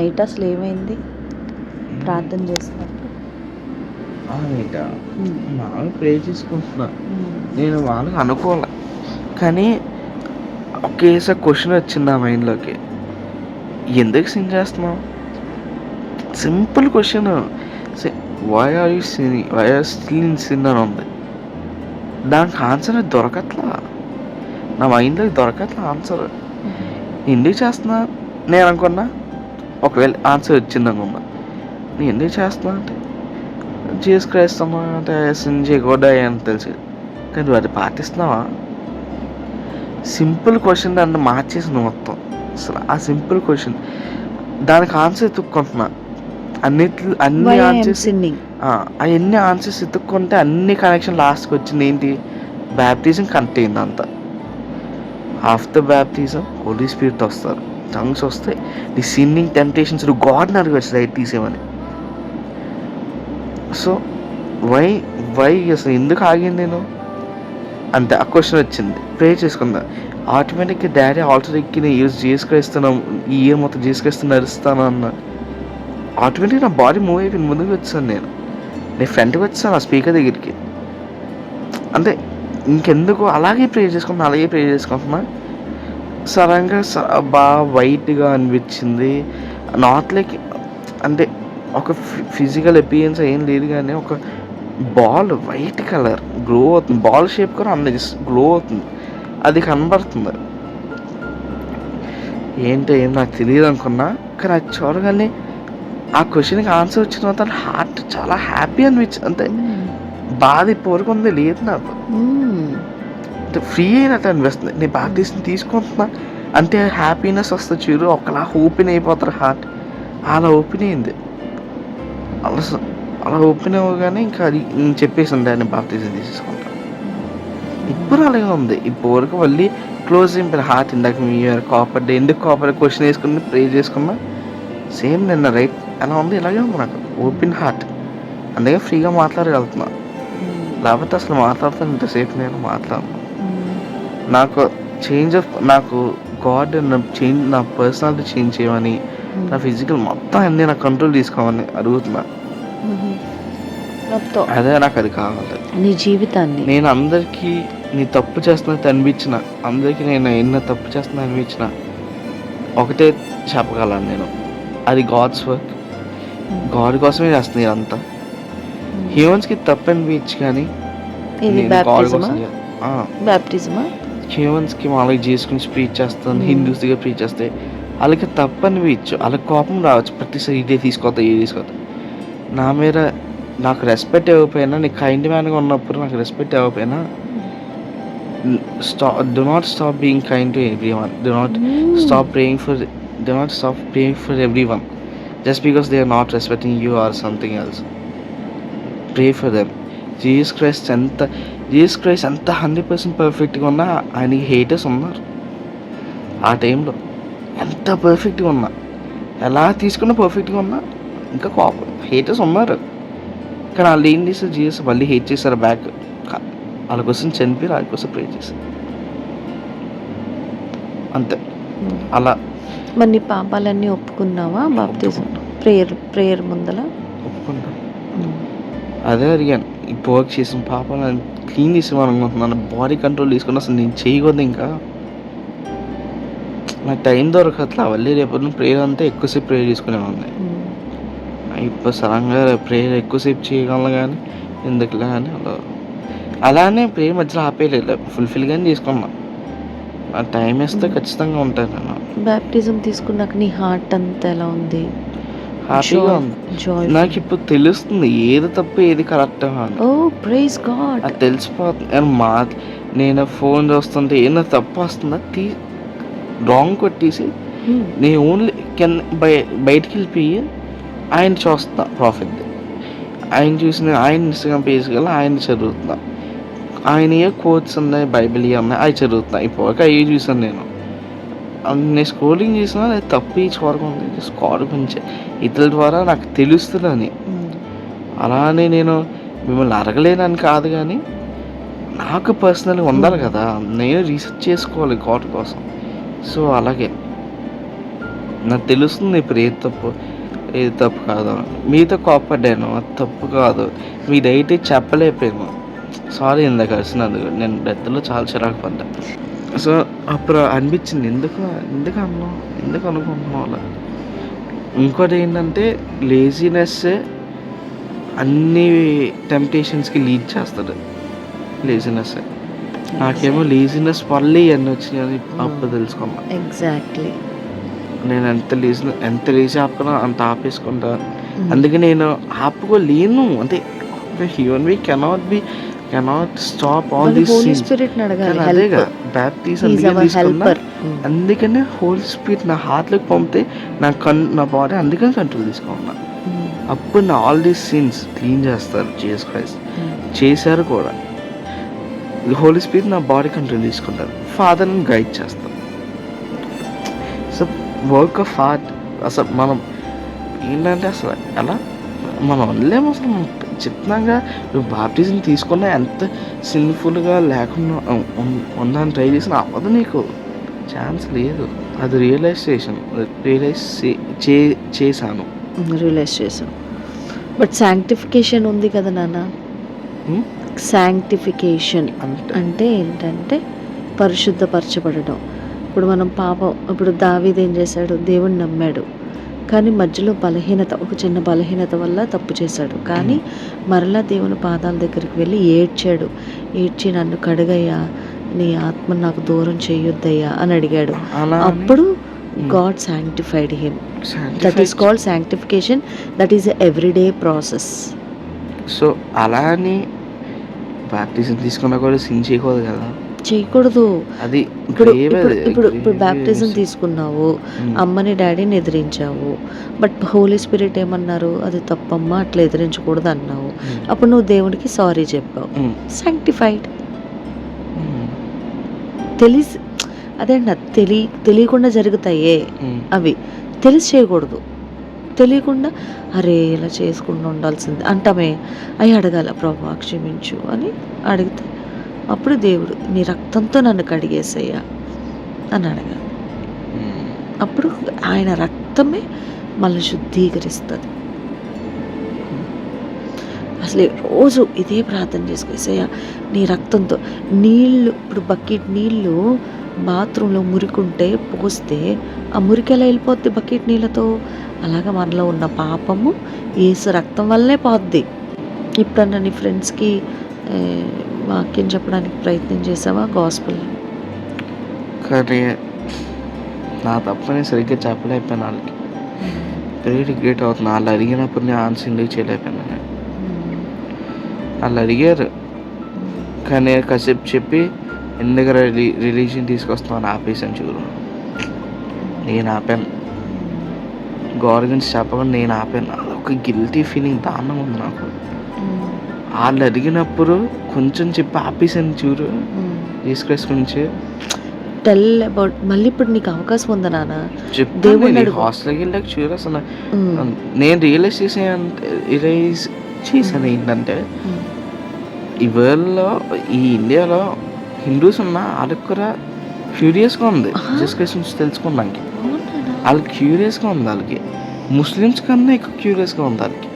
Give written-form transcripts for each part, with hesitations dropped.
Night అసలు ఏమైంది ప్రార్థన చేసినప్పుడు? నైటా మామూలు ప్రే చేసుకుంటున్నా. నేను వాళ్ళకి అనుకోలే, కానీ ఒకేసారి క్వశ్చన్ వచ్చింది నా మైండ్లోకి, ఎందుకు సిన్ చేస్తున్నావు? Simple question. Why are you sinning, why are still in sin అని ఉంది. దానికి ఆన్సర్ దొరకట్లా, నా మైండ్లోకి దొరకట్లా ఆన్సర్. ఎందుకు చేస్తున్నా నేను అనుకున్నా, ఒకవేళ ఆన్సర్ వచ్చింది అనుకున్నా, నేను ఎందుకు చేస్తున్నా అంటే జీసస్ క్రైస్ట్ అంటే సిన్ చేయకూడదు అని తెలుసు, కానీ అది పాటిస్తున్నావా? సింపుల్ క్వశ్చన్ దాన్ని మార్చేసింది మొత్తం. అసలు ఆ సింపుల్ క్వశ్చన్ దానికి ఆన్సర్ ఎత్తుక్కుంటున్నా. అన్ని ఆన్సర్స్ అవన్నీ ఆన్సర్స్ ఎత్తుక్కుంటే అన్ని కనెక్షన్ లాస్ట్కి వచ్చింది ఏంటి? బ్యాప్టిజం కనెక్ట్ అయింది అంతా. ఆఫ్టర్ బ్యాప్టిజం హోలీ స్పిరిట్ వస్తారు, టంగ్స్ వస్తాయి, ది సిన్నింగ్ టెంప్టేషన్స్ గాడ్ని అడగచ్చు రైట్ తీసేమని. సో వై అసలు ఎందుకు ఆగింది నేను అంతే. ఆ క్వశ్చన్ వచ్చింది, ప్రే చేసుకుందా. ఆటోమేటిక్గా డాడీ ఆల్రెడీ ఎక్కిన యూజ్ చేసుకొస్తున్నాం, ఈ ఇయర్ మొత్తం చేసుకొస్తూ నడుస్తాను అన్న ఆటోమేటిక్గా నా బాడీ మూవ్ అయిపోయింది. ముందుకు వచ్చాను, నేను ఫ్రంట్కి వచ్చాను ఆ స్పీకర్ దగ్గరికి. అంటే ఇంకెందుకు అలాగే ప్రే చేసుకుంటున్నా. సడన్గా బాగా వైట్గా అనిపించింది. నాట్ లైక్ అంటే ఒక ఫిజికల్ అపియరెన్స్ ఏం లేదు, కానీ ఒక బాల్ వైట్ కలర్ గ్లో అవుతుంది, బాల్ షేప్ కూడా అందరి గ్లో అవుతుంది, అది కనబడుతుంది. ఏంటో ఏం నాకు తెలియదు అనుకున్నా, కానీ అది చూడగానే ఆ క్వశ్చన్కి ఆన్సర్ వచ్చిన తర్వాత హార్ట్ చాలా హ్యాపీ అనిపించింది. అంతే, బాధ ఇప్పటివరకు ఉంది లేదు నాకు, అంటే ఫ్రీ అయినట్టు అనిపిస్తుంది. నేను బాప్టిజం తీసుకుంటున్నా అంటే హ్యాపీనెస్ వస్తుంది చూడు, ఒకలా ఓపెన్ అయిపోతారు హార్ట్, అలా ఓపెన్ అయింది. అలా ఓపెన్ అవ్వగానే ఇంకా అది నేను చెప్పేసాను, దాన్ని బాప్టిజం తీసుకుంటాను. ఇప్పుడు అలాగే ఉంది, ఇప్పటివరకు మళ్ళీ క్లోజ్ అయిపోయింది హార్ట్. ఇందాక మీ కాపర్ డే ఎందుకు కాపర్ క్వశ్చన్ వేసుకుని ప్రే చేసుకున్నా, సేమ్ నిన్న రైట్ అలా ఉంది, ఇలాగే ఉంది నాకు ఓపెన్ హార్ట్. అందుకే ఫ్రీగా మాట్లాడగలుగుతున్నా, లేకపోతే అసలు మాట్లాడుతాను ఇంతసేపు నేను మాట్లాడను. నాకు నాకు గాడ్ చేంజ్, నా పర్సనాలిటీ చేంజ్ చేయమని, నా ఫిజికల్ మొత్తం అన్నీ నా కంట్రోల్ తీసుకోమని అడుగుతున్నా. అదే నాకు అది కావాలి. నీ జీవితాన్ని నేను అందరికీ నీ తప్పు చేస్తున్నట్టు అనిపించిన, అందరికీ నేను ఎన్న తప్పు చేస్తున్నా అనిపించిన ఒకటే చెప్పగలను నేను, అది గాడ్స్ వర్క్, గాడ్ కోసమే చేస్తుంది ఇదంతా. హ్యూమన్స్కి తప్పు అనిపించు, కానీ గాడ్ కోసం హ్యూమన్స్కి వాళ్ళకి చేసుకుని స్పీచ్ చేస్తాను, హిందూస్ దగ్గర ప్రీచ్ చేస్తే వాళ్ళకి తప్పు అనిపించు, వాళ్ళకి కోపం రావచ్చు, ప్రతిసారి ఇదే తీసుకోవద్దా. నా మీద నాకు రెస్పెక్ట్ ఇవ్వకపోయినా, నీకు కైండ్ మ్యాన్గా ఉన్నప్పుడు నాకు రెస్పెక్ట్ ఇవ్వకపోయినా, do not stop being kind to everyone, do not stop praying for everyone just because they are not respecting you or something else. Pray for them. Jesus Christ ఎంత 100% పర్ఫెక్ట్గా ఉన్నా ఆయనకి haters ఉన్నారు. ఆ టైంలో ఎంత పర్ఫెక్ట్గా ఉన్నా, ఎలా తీసుకున్నా పర్ఫెక్ట్గా ఉన్నా, ఇంకా కోపం హేటర్స్ ఉన్నారు. కానీ వాళ్ళు ఏం చేస్తారు, జీసస్ మళ్ళీ హేట్ చేశారు బ్యాక్, వాళ్ళ కోసం చనిపోయి వాళ్ళ కోసం ప్రే చేశారు అంతే. అలా మరి నీ పాపాలన్నీ ఒప్పుకున్నావా? బాప్తిజం ప్రేయర్ ముందల ఒప్పుకుంటా. అదే అడిగాను, ఇప్పుడు వర్క్ చేసిన పాపాలను క్లీన్ చేసేవాను అనుకుంటున్నాను, బాడీ కంట్రోల్ తీసుకుని అసలు నేను చేయకూడదు. ఇంకా నాకు టైం దొరకట్లా, మళ్ళీ రేపు ప్రేయర్ అంతా ఎక్కువసేపు ప్రేయర్ చేసుకునేవాడిని. ఇప్పుడు సడన్గా ప్రేయర్ ఎక్కువసేపు చేయగలను, కానీ ఎందుకులే కానీ అలానే ప్రేయర్ మధ్యలో ఆపేయలేదు, ఫుల్ఫిల్గానే చేసుకున్నా. ఆ టైం వేస్తే ఖచ్చితంగా ఉంటాను నేను. బాప్టిజం తీసుకున్నాక నీ హార్ట్ అంతా ఎలా ఉంది? హ్యాపీగా ఉంది. నాకు ఇప్పుడు తెలుస్తుంది ఏది తప్పు ఏది కరెక్ట్ అని. Praise God. అది తెలిసిపోతుంది. నేను ఫోన్ చూస్తుంటే ఏదైనా తప్పు వస్తుందా రాంగ్ కొట్టేసి నేను ఓన్లీ బయటికి వెళ్ళిపోయి ఆయన చూస్తున్నా, ప్రాఫిట్ ఆయన చూసిన ఆయన ఇన్స్టాగ్రామ్ పేజ్కి వెళ్ళి ఆయన చదువుతున్నా, ఆయన ఏ కోట్స్ ఉన్నాయి, బైబిల్ ఉన్నాయి, అవి చదువుతున్నా. ఇప్పుడు అవి చూసాను నేను స్క్రోలింగ్ చేసినా అది తప్పు చూడకుండా స్కాడ్ గురించి ఇతరుల ద్వారా నాకు తెలుస్తుందని. అలానే నేను మిమ్మల్ని అడగలేనని కాదు, కానీ నాకు పర్సనల్గా ఉండాలి కదా, నేను రీసెర్చ్ చేసుకోవాలి గాడ్ కోసం. సో అలాగే నాకు తెలుస్తుంది ఇప్పుడు ఏది తప్పు కాదు. మీతో కోప్పడ్డాను, అది తప్పు కాదు. మీదైతే చెప్పలేకపోయాను. సారీ ఇందాక అరిసినందుకు. నేను డెత్లో చాలా చిరాకు పడ్డా. సో అప్పుడు అనిపించింది ఎందుకు అన్నావు, ఎందుకు అనుకుంటున్నావు అలా. ఇంకోటి ఏంటంటే లేజినెస్సే అన్ని టెంప్టేషన్స్కి లీడ్ చేస్తుంది. లేజినెస్ నాకేమో లేజినెస్ వల్లే ఇవన్నీ వచ్చినాయని అప్పుడు తెలుసుకున్నా. ఎగ్జాక్ట్లీ. నేను ఎంత లేచి ఆపుకున్నా అంత ఆపేసుకుంటా. అందుకే నేను ఆపుకోలేను. అంటే human be cannot stop all these things. అదేగా బ్యాప్టిజం తీసుకున్నా. అందుకనే హోలీ స్పిరిట్ నా హార్ట్లోకి పంపితే నా బాడీ అందుకని కంట్రోల్ తీసుకున్నా. అప్పుడు నా ఆల్ దీస్ సిన్స్ క్లీన్ చేస్తారు జీసస్ క్రైస్ట్. చేశారు కూడా. హోలీ స్పిరిట్ నా బాడీ కంట్రోల్ తీసుకుంటారు. ఫాదర్ ని గైడ్ చేస్తారు. So work of heart. అసలు మనం ఏంటంటే అసలు ఎలా మనం అనలేము. అసలు మనం చెప్తున్నాగా నువ్వు బాప్టిజం తీసుకున్నా ఎంత సిన్ఫుల్గా లేకుండా ఉందని ట్రై చేసినా అవ్వదు. నీకు ఛాన్స్ లేదు. అది రియలైజ్ చేశాను. బట్ శాంక్టిఫికేషన్ ఉంది కదా నాన్న. శాంక్టిఫికేషన్ అంటే ఏంటంటే పరిశుద్ధపరచబడడం. ఇప్పుడు దావీదు ఏం చేశాడు, దేవుణ్ణి నమ్మాడు, కానీ మధ్యలో ఒక చిన్న బలహీనత వల్ల తప్పు చేశాడు. కానీ మరలా దేవుని పాదాల దగ్గరికి వెళ్ళి ఏడ్చి నన్ను కడుగయ్యా, నీ ఆత్మ నాకు దూరం చేయొద్దయ్యా అని అడిగాడు. అప్పుడు God sanctified him. That is called sanctification. That is a everyday process. So అలా అని బాప్టిజం తీసుకున్నా కూడా సిన్ చేయకూడదు కదా. చేయకూడదు. అది ఇప్పుడు బాప్టిజం తీసుకున్నావు, అమ్మని డాడీని ఎదిరించావు, బట్ హోలీ స్పిరిట్ ఏమన్నారు, అది తప్పమ్మా, అట్లా ఎదిరించకూడదు అన్నావు. అప్పుడు నువ్వు దేవుడికి సారీ చెప్పావు. సాంక్టిఫైడ్. తెలియకుండా జరుగుతాయే అవి. తెలిసి చేయకూడదు. తెలియకుండా అరే ఇలా చేసుకుండా ఉండాల్సింది అంటామే. అవి అడగాల, ప్రభువా క్షమించు అని అడిగితే అప్పుడు దేవుడు నీ రక్తంతో నన్ను కడిగేసయ్యా అని అడగాలి. అప్పుడు ఆయన రక్తమే మళ్ళీ శుద్ధీకరిస్తుంది. అసలు రోజు ఇదే ప్రార్థన చేసుకోసయ్యా నీ రక్తంతో. ఇప్పుడు బకెట్ నీళ్ళు బాత్రూంలో మురికుంటే పోస్తే ఆ మురికి ఎలా వెళ్ళిపోద్ది బకెట్ నీళ్ళతో? అలాగా మనలో ఉన్న పాపము యేసు రక్తం వల్లనే పోద్ది. ఇప్పుడన్నా నీ ఫ్రెండ్స్కి వాక్యం చెప్పడానికి ప్రయత్నం చేసావా గాస్పెల్? కానీ నా తప్పని సరిగ్గా చెప్పలేకపోయాను. వాళ్ళకి వెరీ రిగ్రెట్ అవుతుంది. వాళ్ళు అడిగినప్పుడు నేను ఆన్సర్ ఎందుకు చేయలేకపోయాను. వాళ్ళు అడిగారు కానీ కాసేపు చెప్పి ఎందుకు రిలీజియన్ తీసుకొస్తావు అని ఆపేసాను. చూడు, నేను ఆపాను. గాడ్ గురించి చెప్పకుండా నేను ఆపాను. అదొక గిల్టీ ఫీలింగ్ దారుణంగా ఉంది నాకు. వాళ్ళు అడిగినప్పుడు కొంచెం చెప్పి ఆపేసాను. చూడు, జీసస్ క్రైస్ట్ గురించి టెల్ అబౌట్. మళ్ళీ ఇప్పుడు నీకు అవకాశం ఉందా నాన్న? దేవుడు హాస్టల్కి వెళ్ళాక చూడు అసలు నేను రియలైజ్ చేశాను ఏంటంటే ఈ వరల్డ్లో, ఈ ఇండియాలో హిందూస్ ఉన్న వాళ్ళకి కూడా క్యూరియస్గా ఉంది జీసస్ క్రైస్ట్ గురించి తెలుసుకోవడానికి. వాళ్ళకి క్యూరియస్గా ఉంది. వాళ్ళకి ముస్లిమ్స్ కన్నా ఎక్కువ క్యూరియస్గా ఉంది వాళ్ళకి.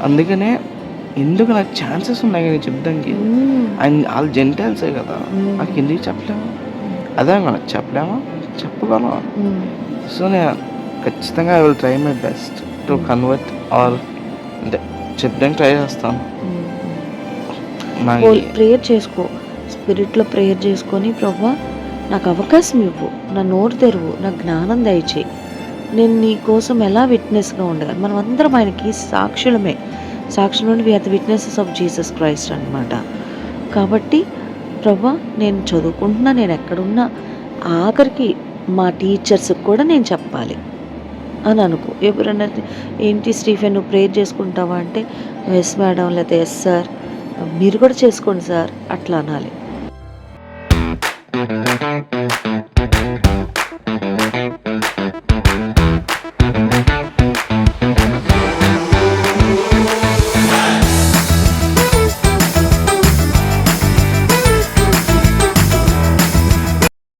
అందుకనే ఎందుకు నాకు ఛాన్సెస్ ఉన్నాయి కానీ చెప్దానికి. అండ్ వాళ్ళు జెంటైల్సే కదా, నాకు ఎందుకు చెప్పలేము? అదే కదా చెప్పలేమా, చెప్పగలమా? సో నేను ఖచ్చితంగా I will try my best to convert or అంటే చెప్పడానికి ట్రై చేస్తాను. ప్రేయర్ చేసుకో, స్పిరిట్లో ప్రేయర్ చేసుకొని ప్రభువా నాకు అవకాశం ఇవ్వు, నా నోరు తెరువు, నా జ్ఞానం దయచేయి, నేను నీ కోసం ఎలా విట్నెస్గా ఉండగలను. మనం అందరం ఆయనకి సాక్షులమే. సాక్షులు we are the witnesses of Jesus Christ అనమాట. కాబట్టి ప్రభువా నేను చదువుకుంటున్నా, నేను ఎక్కడున్నా, ఆఖరికి మా టీచర్స్కి కూడా నేను చెప్పాలి అని అనుకో. ఎవరన్నా ఏంటి స్టీఫెన్ నువ్వు ప్రేయర్ చేసుకుంటావా అంటే ఎస్ మేడం, లేకపోతే ఎస్ సార్, మీరు కూడా చేసుకోండి సార్, అట్లా అనాలి.